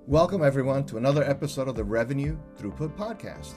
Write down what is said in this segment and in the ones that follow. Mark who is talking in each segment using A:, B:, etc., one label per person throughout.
A: Welcome, everyone, to another episode of the Revenue Throughput Podcast.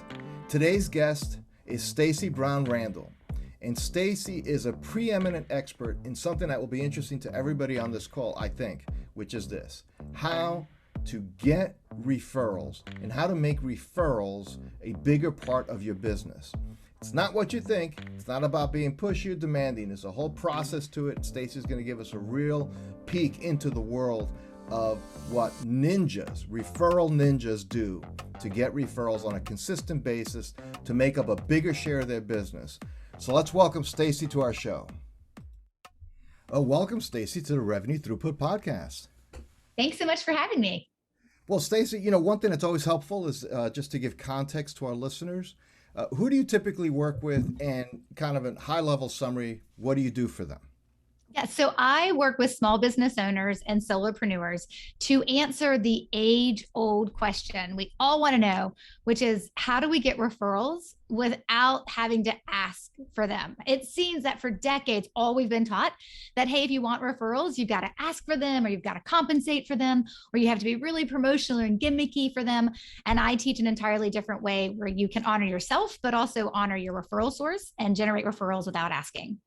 A: Today's guest is Stacey Brown Randall, and Stacy is a preeminent expert in something that will be interesting to everybody on this call, I think, which is this: how to get referrals and how to make referrals a bigger part of your business. It's not what you think. It's not about being pushy or demanding. There's a whole process to it. Stacy's going to give us a real peek into the world of what referral ninjas do to get referrals on a consistent basis to make up a bigger share of their business. So let's welcome Stacy to our show. Welcome, Stacy, to the Revenue Throughput Podcast.
B: Thanks so much for having me.
A: Well, Stacy, one thing that's always helpful is just to give context to our listeners. Who do you typically work with, and kind of a high-level summary, what do you do for them?
B: Yeah, so I work with small business owners and solopreneurs to answer the age-old question we all want to know, which is, how do we get referrals without having to ask for them? It seems that for decades, all we've been taught that, hey, if you want referrals, you've got to ask for them, or you've got to compensate for them, or you have to be really promotional and gimmicky for them. And I teach an entirely different way where you can honor yourself, but also honor your referral source and generate referrals without asking.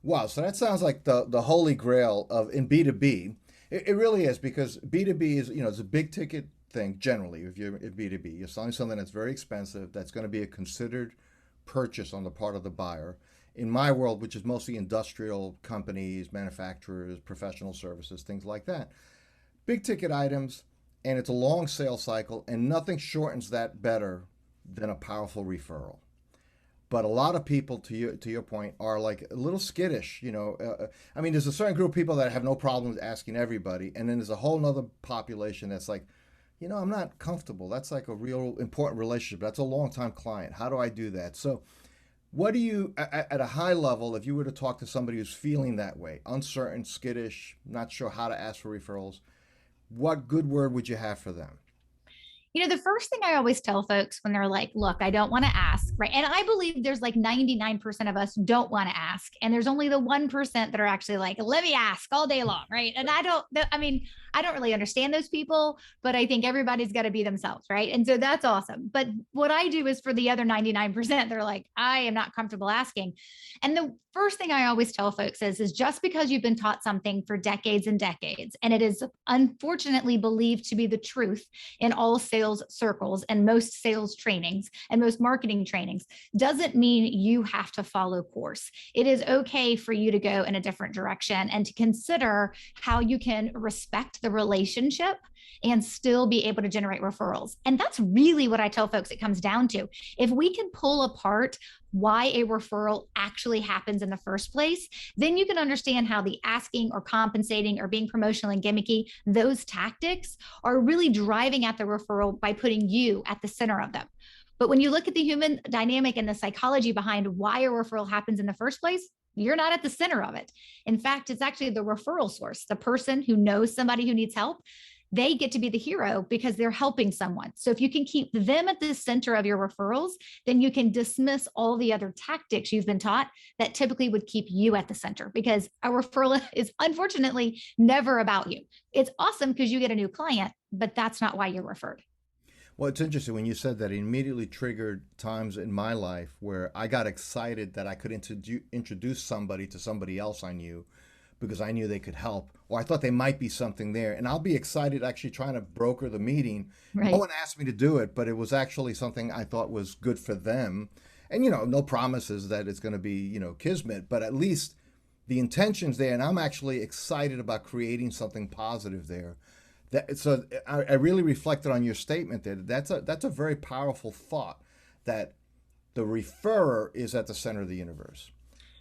A: Wow, so that sounds like the holy grail in B2B. It really is, because B2B is, it's a big ticket thing generally. If you're in B2B, you're selling something that's very expensive, that's going to be a considered purchase on the part of the buyer. In my world, which is mostly industrial companies, manufacturers, professional services, things like that. Big ticket items, and it's a long sales cycle, and nothing shortens that better than a powerful referral. But a lot of people, to your point, are like a little skittish. There's a certain group of people that have no problem with asking everybody. And then there's a whole nother population that's like, I'm not comfortable. That's like a real important relationship. That's a long-time client. How do I do that? So what do you, at a high level, if you were to talk to somebody who's feeling that way, uncertain, skittish, not sure how to ask for referrals, what good word would you have for them?
B: The first thing I always tell folks when they're like, look, I don't want to ask, right? And I believe there's like 99% of us don't want to ask. And there's only the 1% that are actually like, let me ask all day long, right? And I don't really understand those people, but I think everybody's got to be themselves, right? And so that's awesome. But what I do is for the other 99%, they're like, I am not comfortable asking. And the first thing I always tell folks is just because you've been taught something for decades and decades, and it is unfortunately believed to be the truth in all sales circles and most sales trainings and most marketing trainings, doesn't mean you have to follow course. It is okay for you to go in a different direction and to consider how you can respect the relationship and still be able to generate referrals. And that's really what I tell folks it comes down to. If we can pull apart why a referral actually happens in the first place, then you can understand how the asking or compensating or being promotional and gimmicky, those tactics are really driving at the referral by putting you at the center of them. But when you look at the human dynamic and the psychology behind why a referral happens in the first place, you're not at the center of it. In fact, it's actually the referral source, the person who knows somebody who needs help. They get to be the hero because they're helping someone. So if you can keep them at the center of your referrals, then you can dismiss all the other tactics you've been taught that typically would keep you at the center, because a referral is unfortunately never about you. It's awesome because you get a new client, but that's not why you're referred.
A: Well, it's interesting when you said that. It immediately triggered times in my life where I got excited that I could introduce somebody to somebody else I knew, because I knew they could help, or I thought they might be something there. And I'll be excited actually trying to broker the meeting. Right. No one asked me to do it, but it was actually something I thought was good for them. And, no promises that it's going to be, kismet, but at least the intention's there. And I'm actually excited about creating something positive there. So I really reflected on your statement there. That's a very powerful thought, that the referrer is at the center of the universe.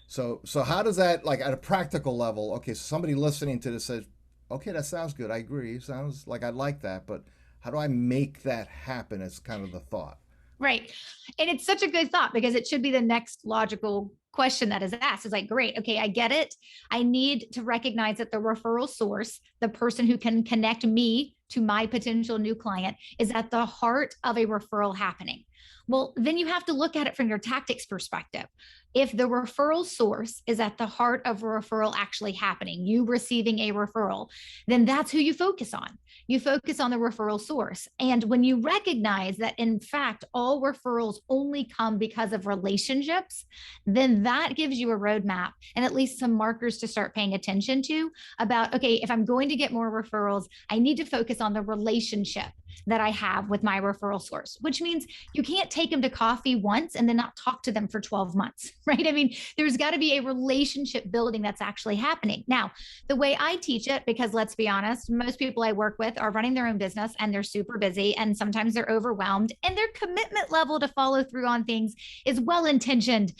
A: So how does that, like at a practical level, okay, so somebody listening to this says, okay, that sounds good. I agree. Sounds like I'd like that, but how do I make that happen? It's kind of the thought.
B: Right. And it's such a good thought, because it should be the next logical question that is asked. Is like, great. Okay, I get it. I need to recognize that the referral source, the person who can connect me to my potential new client is at the heart of a referral happening. Well, then you have to look at it from your tactics perspective. If the referral source is at the heart of a referral actually happening, you receiving a referral, then that's who you focus on. You focus on the referral source. And when you recognize that, in fact, all referrals only come because of relationships, then that gives you a roadmap and at least some markers to start paying attention to about, okay, if I'm going to get more referrals, I need to focus on the relationship that I have with my referral source, which means you can't take them to coffee once and then not talk to them for 12 months, right? I mean, there's got to be a relationship building that's actually happening. Now, the way I teach it, because let's be honest, most people I work with are running their own business and they're super busy and sometimes they're overwhelmed and their commitment level to follow through on things is well intentioned,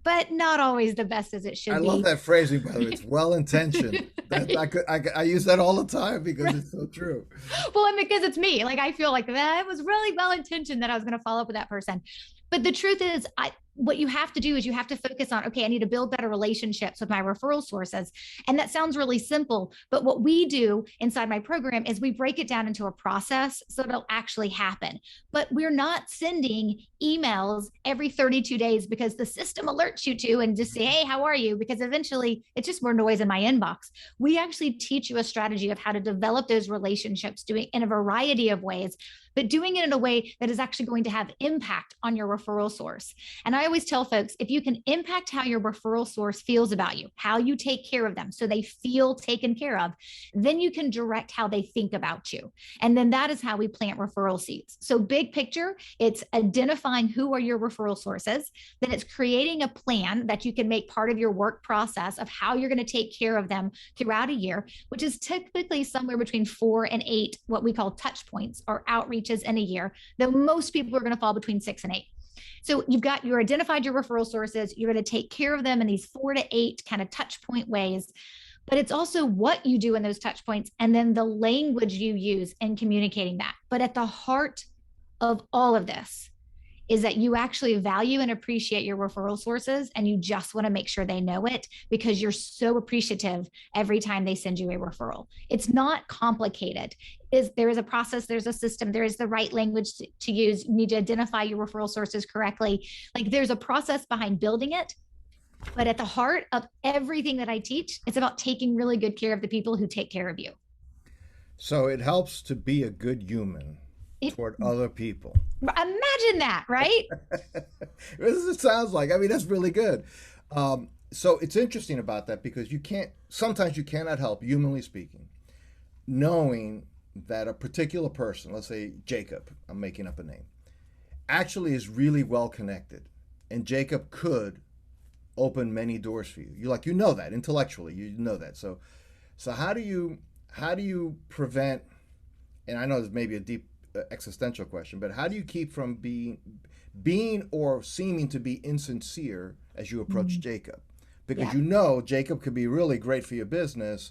B: but not always the best as it should be.
A: I love that phrasing, by the way. It's well intentioned. I use that all the time because it's so true.
B: Well, and because it's me, like I feel like that was really well intentioned that I was going to follow up with that person. But the truth is, what you have to do is you have to focus on, okay, I need to build better relationships with my referral sources. And that sounds really simple, but what we do inside my program is we break it down into a process so it'll actually happen. But we're not sending emails every 32 days because the system alerts you to and just say, hey, how are you? Because eventually it's just more noise in my inbox. We actually teach you a strategy of how to develop those relationships, doing in a variety of ways, but doing it in a way that is actually going to have impact on your referral source. And I always tell folks, if you can impact how your referral source feels about you, how you take care of them so they feel taken care of, then you can direct how they think about you. And then that is how we plant referral seeds. So big picture, it's identifying who are your referral sources. Then it's creating a plan that you can make part of your work process of how you're going to take care of them throughout a year, which is typically somewhere between 4 and 8, what we call touch points or outreaches in a year, though most people are going to fall between 6 and 8. So you've identified your referral sources, you're going to take care of them in these 4 to 8 kind of touch point ways, but it's also what you do in those touch points and then the language you use in communicating that. But at the heart of all of this is that you actually value and appreciate your referral sources and you just want to make sure they know it because you're so appreciative every time they send you a referral. It's not complicated. There is a process, there's a system, there is the right language to use. You need to identify your referral sources correctly. Like there's a process behind building it, but at the heart of everything that I teach, it's about taking really good care of the people who take care of you.
A: So it helps to be a good human toward other people.
B: Imagine that, right?
A: It sounds like, I mean, that's really good. So it's interesting about that because sometimes you cannot help, humanly speaking, knowing that a particular person, let's say Jacob, I'm making up a name, actually is really well connected. And Jacob could open many doors for you. You know that intellectually, you know that. So how do you prevent, and I know this may be a deep existential question, but how do you keep from being or seeming to be insincere as you approach Jacob? Because Jacob could be really great for your business,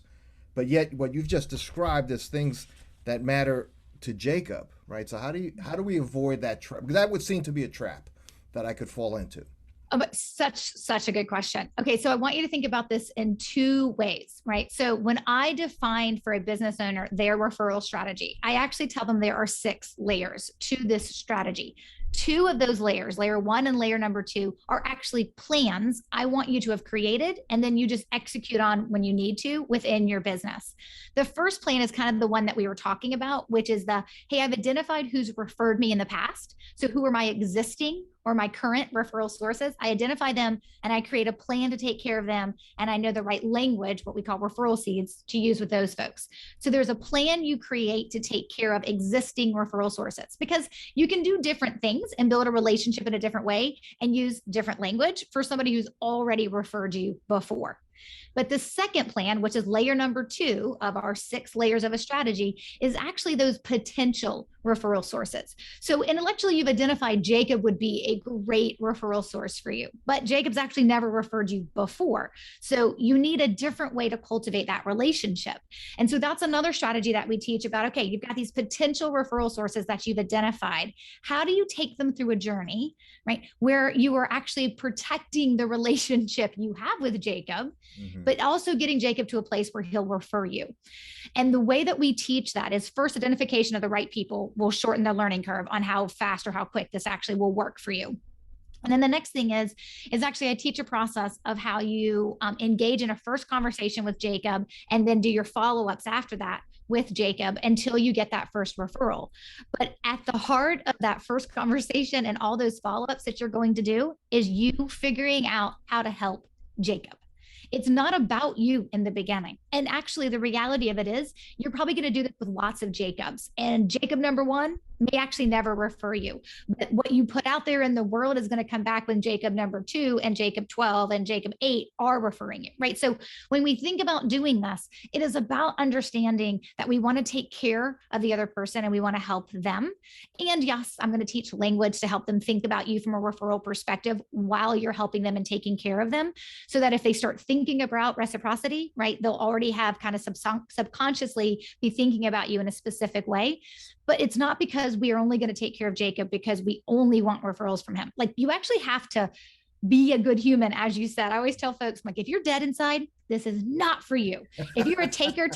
A: but yet what you've just described as things that matter to Jacob, right? So how do we avoid that trap? Because that would seem to be a trap that I could fall into.
B: Oh, but such a good question. Okay, so I want you to think about this in 2 ways, right? So when I define for a business owner their referral strategy, I actually tell them there are 6 layers to this strategy. 2 of those layers, layer 1 and layer number 2, are actually plans I want you to have created, and then you just execute on when you need to within your business. The first plan is kind of the one that we were talking about, which is hey, I've identified who's referred me in the past. So who are my existing or my current referral sources? I identify them and I create a plan to take care of them. And I know the right language, what we call referral seeds, to use with those folks. So there's a plan you create to take care of existing referral sources because you can do different things and build a relationship in a different way and use different language for somebody who's already referred you before. But the second plan, which is layer number 2 of our 6 layers of a strategy, is actually those potential referral sources. So intellectually, you've identified Jacob would be a great referral source for you, but Jacob's actually never referred you before. So you need a different way to cultivate that relationship. And so that's another strategy that we teach about, okay, you've got these potential referral sources that you've identified. How do you take them through a journey, right, where you are actually protecting the relationship you have with Jacob,
A: Hmm.
B: but also getting Jacob to a place where he'll refer you. And the way that we teach that is first, identification of the right people will shorten the learning curve on how fast or how quick this actually will work for you. And then the next thing is actually I teach a process of how you engage in a first conversation with Jacob and then do your follow-ups after that with Jacob until you get that first referral. But at the heart of that first conversation and all those follow-ups that you're going to do is you figuring out how to help Jacob. It's not about you in the beginning. And actually, the reality of it is you're probably going to do this with lots of Jacobs. And Jacob number one may actually never refer you. But what you put out there in the world is going to come back when Jacob number 2 and Jacob 12 and Jacob 8 are referring you, right? So when we think about doing this, it is about understanding that we want to take care of the other person and we want to help them. And yes, I'm going to teach language to help them think about you from a referral perspective while you're helping them and taking care of them, so that if they start thinking about reciprocity, right, they'll already have kind of subconsciously be thinking about you in a specific way. But it's not because we are only going to take care of Jacob because we only want referrals from him. Like, you actually have to be a good human, as you said. I always tell folks, like, if you're dead inside, this is not for you. If you're a taker,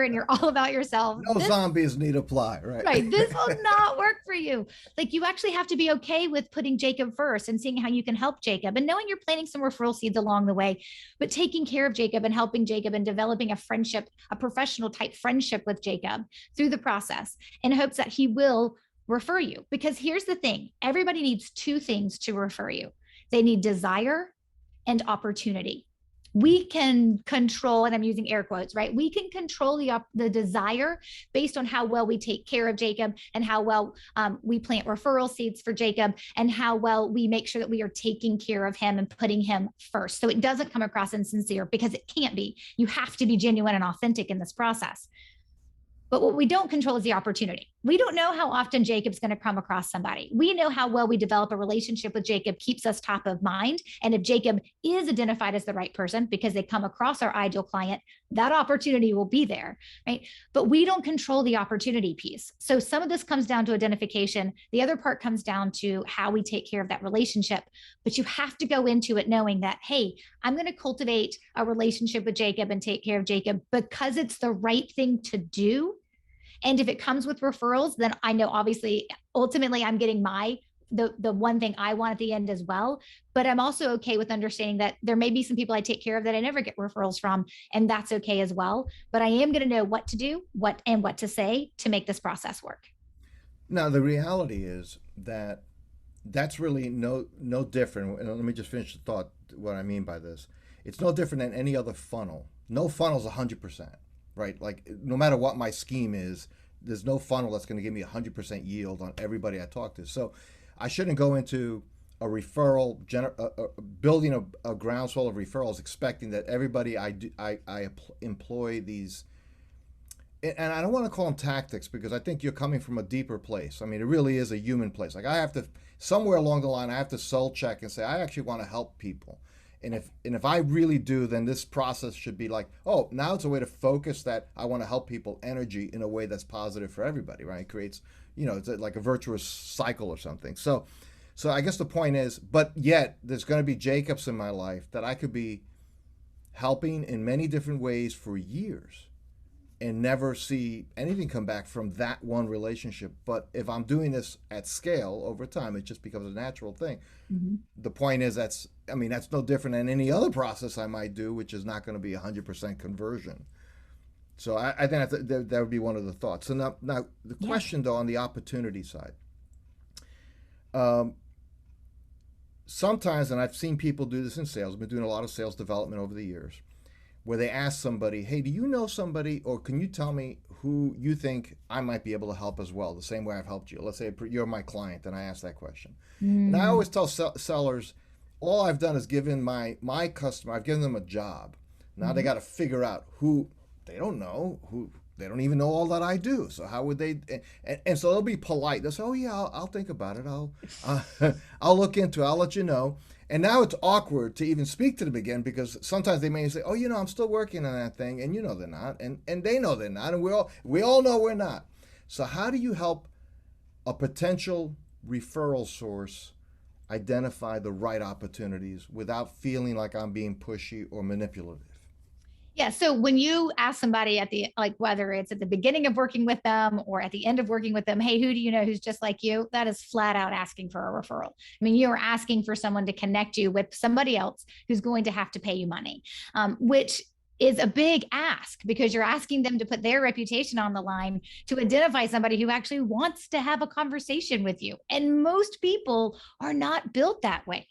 B: and you're all about yourself,
A: No zombies need apply, right?
B: Right. This will not work for you. Like, you actually have to be okay with putting Jacob first and seeing how you can help Jacob and knowing you're planting some referral seeds along the way, but taking care of Jacob and helping Jacob and developing a friendship, a professional type friendship with Jacob through the process in hopes that he will refer you. Because here's the thing, everybody needs two things to refer you. They need desire and opportunity. We can control, and I'm using air quotes, right? We can control the desire based on how well we take care of Jacob and how well we plant referral seeds for Jacob and how well we make sure that we are taking care of him and putting him first. So it doesn't come across insincere, because it can't be. You have to be genuine and authentic in this process. But what we don't control is the opportunity. We don't know how often Jacob's going to come across somebody. We know how well we develop a relationship with Jacob keeps us top of mind. And if Jacob is identified as the right person because they come across our ideal client, that opportunity will be there, right? But we don't control the opportunity piece. So some of this comes down to identification. The other part comes down to how we take care of that relationship. But you have to go into it knowing that, hey, I'm going to cultivate a relationship with Jacob and take care of Jacob because it's the right thing to do. And if it comes with referrals, then I know obviously, ultimately, I'm getting the one thing I want at the end as well. But I'm also okay with understanding that there may be some people I take care of that I never get referrals from, and that's okay as well. But I am going to know what to do, what to say to make this process work.
A: Now, the reality is that that's really no different. And let me just finish the thought, what I mean by this. It's no different than any other funnel. No funnel is 100%, right? Like, no matter what my scheme is, there's no funnel that's going to give me 100% yield on everybody I talk to. So I shouldn't go into a referral, building a groundswell of referrals, expecting that everybody I employ these, and I don't want to call them tactics, because I think you're coming from a deeper place. I mean, it really is a human place. Like, I have to, somewhere along the line, I have to soul check and say, I actually want to help people. And if I really do, then this process should be like, oh, now it's a way to focus that I want to help people energy in a way that's positive for everybody, right? It creates, it's like a virtuous cycle or something. So I guess the point is, but yet there's going to be Jacobs in my life that I could be helping in many different ways for years and never see anything come back from that one relationship. But if I'm doing this at scale over time, it just becomes a natural thing. Mm-hmm. The point is, that's no different than any other process I might do, which is not going to be 100% conversion. So I think that would be one of the thoughts. So now the question, though, on the opportunity side. Sometimes, and I've seen people do this in sales, I've been doing a lot of sales development over the years, where they ask somebody, hey, do you know somebody, or can you tell me who you think I might be able to help as well, the same way I've helped you? Let's say you're my client, and I ask that question. And I always tell sellers, all I've done is given my customer, I've given them a job. Now they got to figure out who, they don't know, who, they don't even know all that I do. So how would they, and so they'll be polite. They'll say, oh yeah, I'll think about it. I'll look into it. I'll let you know. And now it's awkward to even speak to them again, because sometimes they may say, oh, I'm still working on that thing. And they're not. And they know they're not. And we all know we're not. So how do you help a potential referral source identify the right opportunities without feeling like I'm being pushy or manipulative?
B: Yeah. So when you ask somebody at the, like, whether it's at the beginning of working with them or at the end of working with them, hey, who do you know who's just like you? That is flat out asking for a referral. I mean, you are asking for someone to connect you with somebody else who's going to have to pay you money, which is a big ask because you're asking them to put their reputation on the line to identify somebody who actually wants to have a conversation with you. And most people are not built that way.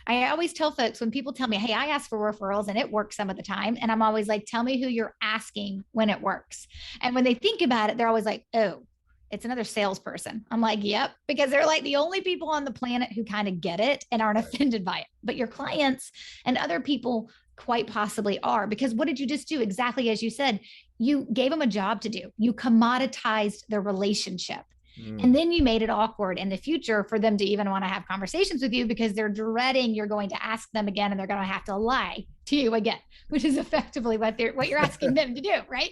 B: I always tell folks when people tell me, hey, I ask for referrals and it works some of the time. And I'm always like, tell me who you're asking when it works. And when they think about it, they're always like, oh, it's another salesperson. I'm like, yep, because they're like the only people on the planet who kind of get it and aren't
A: Right.
B: offended by it. But your clients and other people quite possibly are, because what did you just do? Exactly as you said, you gave them a job to do. You commoditized the relationship. And
A: Mm.
B: then you made it awkward in the future for them to even want to have conversations with you because they're dreading you're going to ask them again and they're going to have to lie to you again, which is effectively what you're asking them to do, right?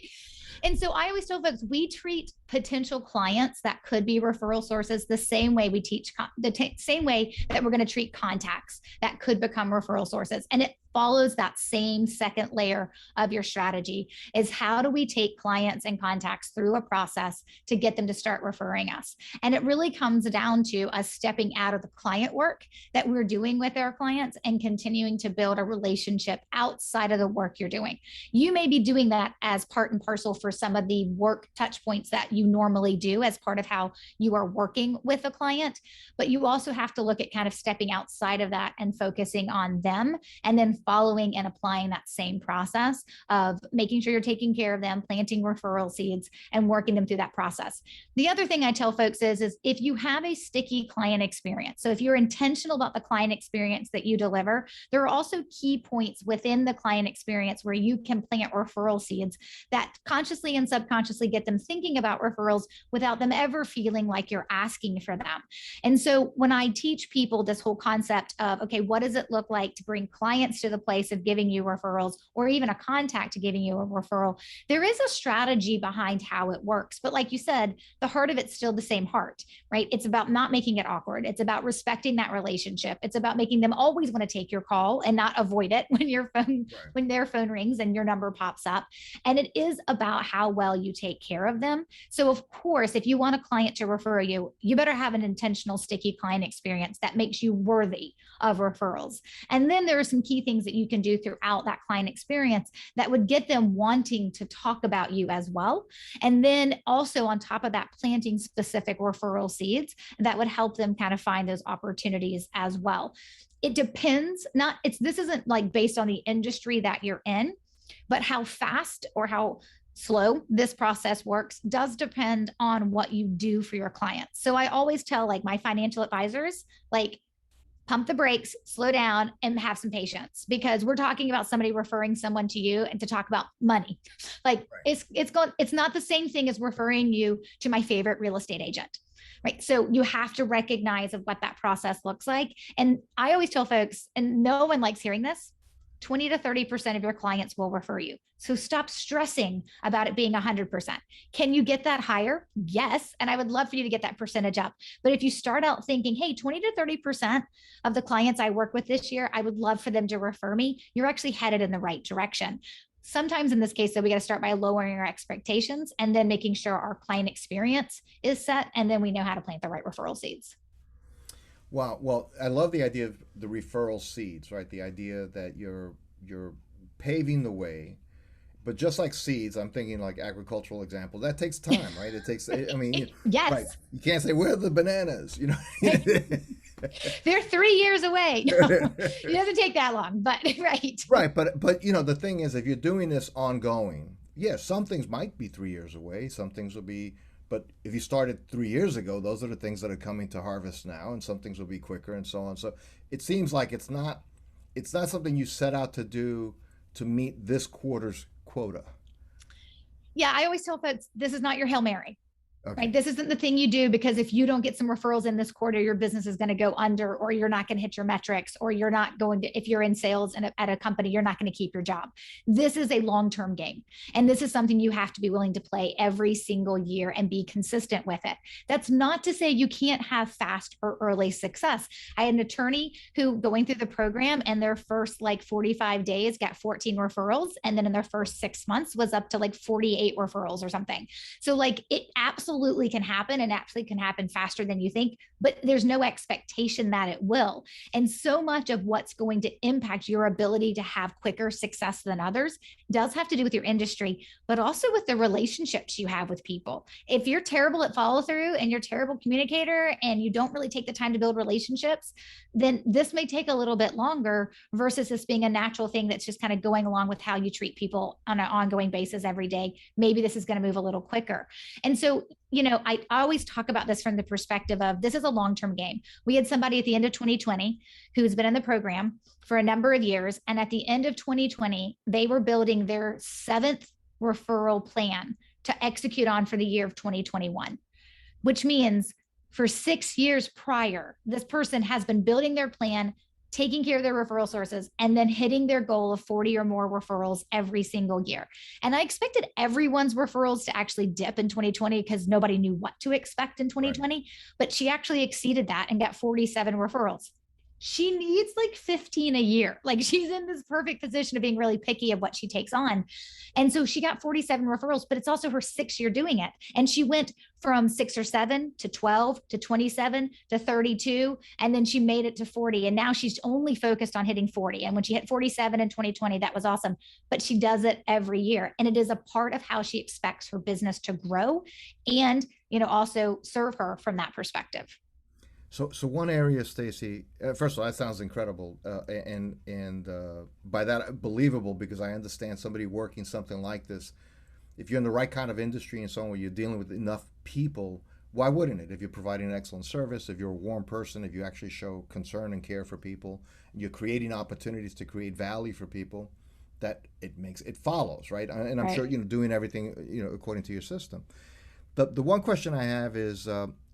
B: And so I always tell folks we treat potential clients that could be referral sources the same way we teach same way that we're going to treat contacts that could become referral sources. And it follows that same second layer of your strategy is how do we take clients and contacts through a process to get them to start referring us. And it really comes down to us stepping out of the client work that we're doing with our clients and continuing to build a relationship outside of the work you're doing. You may be doing that as part and parcel for some of the work touch points that you normally do as part of how you are working with a client, but you also have to look at kind of stepping outside of that and focusing on them and then following and applying that same process of making sure you're taking care of them, planting referral seeds and working them through that process. The other thing I tell folks is if you have a sticky client experience, so if you're intentional about the client experience that you deliver, there are also key points within the client experience where you can plant referral seeds that consciously and subconsciously get them thinking about referrals without them ever feeling like you're asking for them. And so when I teach people this whole concept of, okay, what does it look like to bring clients to the place of giving you referrals or even a contact to giving you a referral, there is a strategy behind how it works. But like you said, the heart of it's still the same heart, right? It's about not making it awkward. It's about respecting that relationship. It's about making them always want to take your call and not avoid it when your phone,
A: Right.
B: when their phone rings and your number pops up. And it is about how well you take care of them. So of course, if you want a client to refer you, you better have an intentional sticky client experience that makes you worthy of referrals. And then there are some key things that you can do throughout that client experience that would get them wanting to talk about you as well. And then also on top of that, planting specific referral seeds that would help them kind of find those opportunities as well. It depends, not it's this isn't like based on the industry that you're in, but how fast or how slow this process works does depend on what you do for your clients. So I always tell like my financial advisors, like pump the brakes, slow down, and have some patience because we're talking about somebody referring someone to you and to talk about money. Like
A: Right.
B: it's not the same thing as referring you to my favorite real estate agent. Right. So you have to recognize of what that process looks like. And I always tell folks, and no one likes hearing this, 20 to 30% of your clients will refer you. So stop stressing about it being 100%. Can you get that higher? Yes. And I would love for you to get that percentage up. But if you start out thinking, hey, 20 to 30% of the clients I work with this year, I would love for them to refer me, you're actually headed in the right direction. Sometimes in this case, so we got to start by lowering our expectations and then making sure our client experience is set. And then we know how to plant the right referral seeds.
A: Wow. Well, I love the idea of the referral seeds, right? The idea that you're paving the way. But just like seeds, I'm thinking like agricultural example. That takes time, right? It takes. I mean, right?
B: Yes.
A: You can't say where are the bananas, you know.
B: They're 3 years away. No, it doesn't take that long, but right.
A: Right, but you know the thing is, if you're doing this ongoing, yeah, some things might be 3 years away. Some things will be, but if you started 3 years ago, those are the things that are coming to harvest now, and some things will be quicker, and so on. So it seems like it's not something you set out to do to meet this quarter's quota.
B: Yeah, I always tell folks this is not your Hail Mary.
A: Okay.
B: Right. This isn't the thing you do because if you don't get some referrals in this quarter, your business is going to go under, or you're not going to hit your metrics, or you're not going to, if you're in sales and at a company, you're not going to keep your job. This is a long-term game. And this is something you have to be willing to play every single year and be consistent with it. That's not to say you can't have fast or early success. I had an attorney who going through the program and their first like 45 days got 14 referrals. And then in their first 6 months was up to like 48 referrals or something. So like it absolutely can happen and actually can happen faster than you think, but there's no expectation that it will. And so much of what's going to impact your ability to have quicker success than others does have to do with your industry, but also with the relationships you have with people. If you're terrible at follow through and you're a terrible communicator and you don't really take the time to build relationships, then this may take a little bit longer versus this being a natural thing that's just kind of going along with how you treat people on an ongoing basis every day. Maybe this is going to move a little quicker. And so, I always talk about this from the perspective of this is a long-term game. We had somebody at the end of 2020 who's been in the program for a number of years. And at the end of 2020, they were building their 7th referral plan to execute on for the year of 2021, which means for 6 years prior, this person has been building their plan, taking care of their referral sources, and then hitting their goal of 40 or more referrals every single year. And I expected everyone's referrals to actually dip in 2020 because nobody knew what to expect in 2020, right. But she actually exceeded that and got 47 referrals. She needs like 15 a year. Like she's in this perfect position of being really picky of what she takes on. And so she got 47 referrals, but it's also her 6th year doing it. And she went from 6 or 7 to 12 to 27 to 32. And then she made it to 40. And now she's only focused on hitting 40. And when she hit 47 in 2020, that was awesome. But she does it every year. And it is a part of how she expects her business to grow and, also serve her from that perspective.
A: So one area, Stacy. First of all, that sounds incredible, and by that believable, because I understand somebody working something like this. If you're in the right kind of industry and so on, where you're dealing with enough people, why wouldn't it? If you're providing an excellent service, if you're a warm person, if you actually show concern and care for people, you're creating opportunities to create value for people, that it follows, right? And I'm
B: Right.
A: sure doing everything according to your system. The one question I have is.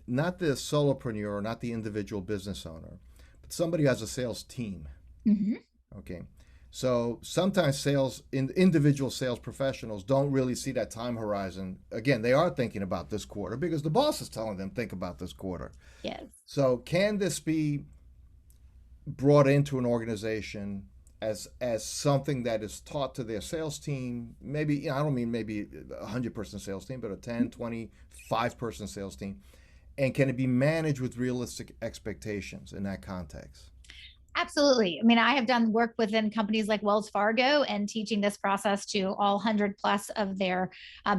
A: Not the solopreneur, not the individual business owner, but somebody who has a sales team.
B: Mm-hmm.
A: Okay. So sometimes individual sales professionals don't really see that time horizon. Again, they are thinking about this quarter because the boss is telling them, think about this quarter.
B: Yes.
A: So can this be brought into an organization as something that is taught to their sales team? Maybe, I don't mean maybe a 100-person sales team, but a 10, 20, 5-person sales team. And can it be managed with realistic expectations in that context?
B: Absolutely. I mean, I have done work within companies like Wells Fargo and teaching this process to all 100 plus of their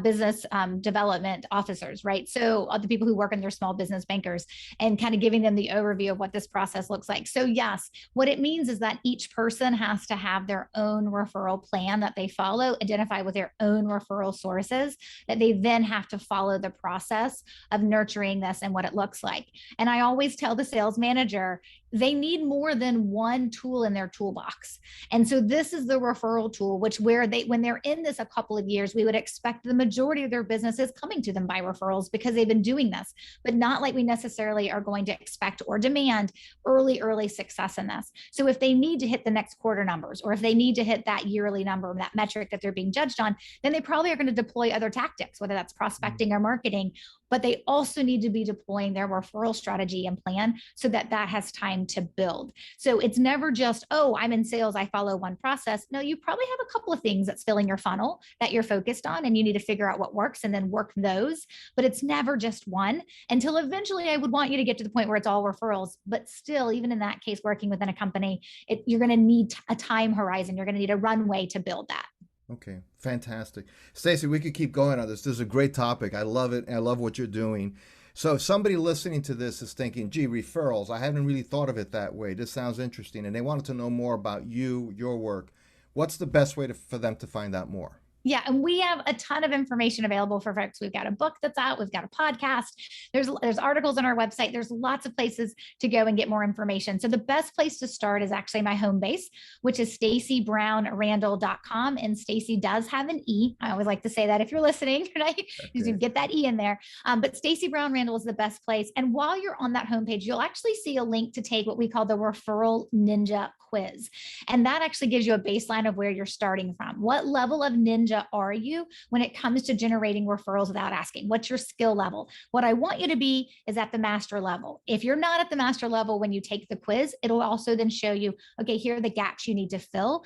B: business development officers, right? So the people who work in their small business bankers and kind of giving them the overview of what this process looks like. So yes, what it means is that each person has to have their own referral plan that they follow, identify with their own referral sources, that they then have to follow the process of nurturing this and what it looks like. And I always tell the sales manager, they need more than one tool in their toolbox. And so this is the referral tool, which when they're in this a couple of years, we would expect the majority of their business is coming to them by referrals because they've been doing this, but not like we necessarily are going to expect or demand early success in this. So if they need to hit the next quarter numbers, or if they need to hit that yearly number, that metric that they're being judged on, then they probably are going to deploy other tactics, whether that's prospecting or marketing, but they also need to be deploying their referral strategy and plan so that has time to build. So it's never just, oh, I'm in sales, I follow one process. No, you probably have a couple of things that's filling your funnel that you're focused on, and you need to figure out what works and then work those. But it's never just one, until eventually I would want you to get to the point where it's all referrals. But still, even in that case, working within a company, you're going to need a time horizon. You're going to need a runway to build that.
A: Okay, fantastic. Stacy, we could keep going on this. This is a great topic. I love it. And I love what you're doing. So if somebody listening to this is thinking, gee, referrals, I haven't really thought of it that way. This sounds interesting. And they wanted to know more about you, your work. What's the best way for them to find out more?
B: Yeah, and we have a ton of information available for folks. We've got a book that's out, we've got a podcast. There's articles on our website. There's lots of places to go and get more information. So the best place to start is actually my home base, which is stacybrownrandall.com. And Stacy does have an E. I always like to say that if you're listening, right? You can get that E in there. But Stacey Brown Randall is the best place. And while you're on that homepage, you'll actually see a link to take what we call the Referral Ninja quiz. And that actually gives you a baseline of where you're starting from. What level of ninja are you when it comes to generating referrals without asking? What's your skill level? What I want you to be is at the master level. If you're not at the master level when you take the quiz, it'll also then show you, okay, here are the gaps you need to fill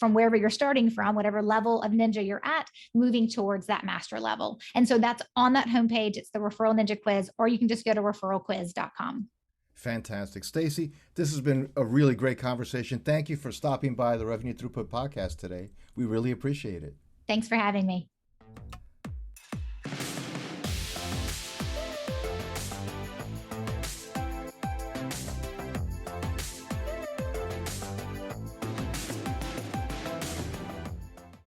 B: from wherever you're starting from, whatever level of ninja you're at, moving towards that master level. And so that's on that homepage. It's the Referral Ninja quiz, or you can just go to referralquiz.com.
A: Fantastic. Stacy, this has been a really great conversation. Thank you for stopping by the Revenue Throughput podcast today. We really appreciate it.
B: Thanks for having me.